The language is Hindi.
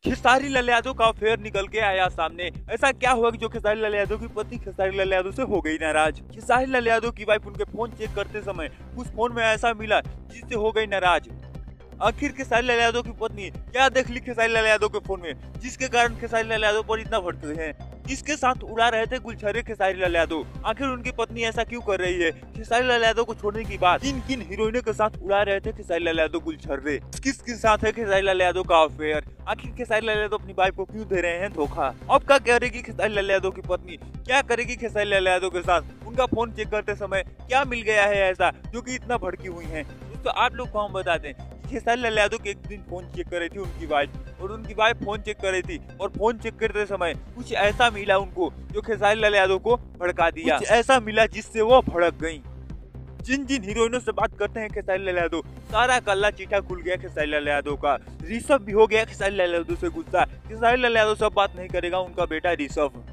खेसारी लाल यादव का अफेयर निकल के आया सामने। ऐसा क्या हुआ कि जो खेसारी लाल यादव की पत्नी खेसारी लाल यादव से हो गई नाराज। खेसारी लाल यादव की वाइफ उनके फोन चेक करते समय उस फोन में ऐसा मिला जिससे हो गई नाराज। आखिर खेसारी लाल यादव की पत्नी क्या देख ली खेसारी लाल यादव के फोन में जिसके कारण खेसारी लाल यादव पर इतना भड़क गए हैं। इसके साथ उड़ा रहे थे गुलछर्रे खेसारी लाल यादव। आखिर उनकी पत्नी ऐसा क्यों कर रही है? खेसारी लाल यादव को छोड़ने की बात किन किन हीरोइनों के साथ उड़ा रहे थे खेसारी लाल यादव गुलछर्रे? किसके साथ है खेसारी लाल यादव का अफेयर? आखिर खेसारी लाल यादव अपनी वाइफ को क्यों दे रहे हैं धोखा? अब क्या करेगी खेसारी लाल यादव की पत्नी? क्या करेगी खेसारी लाल यादव के साथ? उनका फोन चेक करते समय क्या मिल गया है ऐसा जो कि इतना भड़की हुई है? दोस्तों आप लोग को हम बता दें, खेसारी लाल यादव के एक दिन फोन चेक कर रही थी उनकी वाइफ, और उनकी वाइफ फोन चेक कर रही थी और फोन चेक करते समय कुछ ऐसा मिला उनको जो खेसारी लाल यादव को भड़का दिया। कुछ ऐसा मिला जिससे वो भड़क गईं। जिन जिन हीरोइनों से बात करते हैं खेसारी लाल यादव, सारा कल्ला चीठा खुल गया खेसारी लाल यादव का। ऋषभ भी हो गया खेसारी लाल यादव से गुस्सा। खेसारी लाल यादव से बात नहीं करेगा उनका बेटा ऋषभ।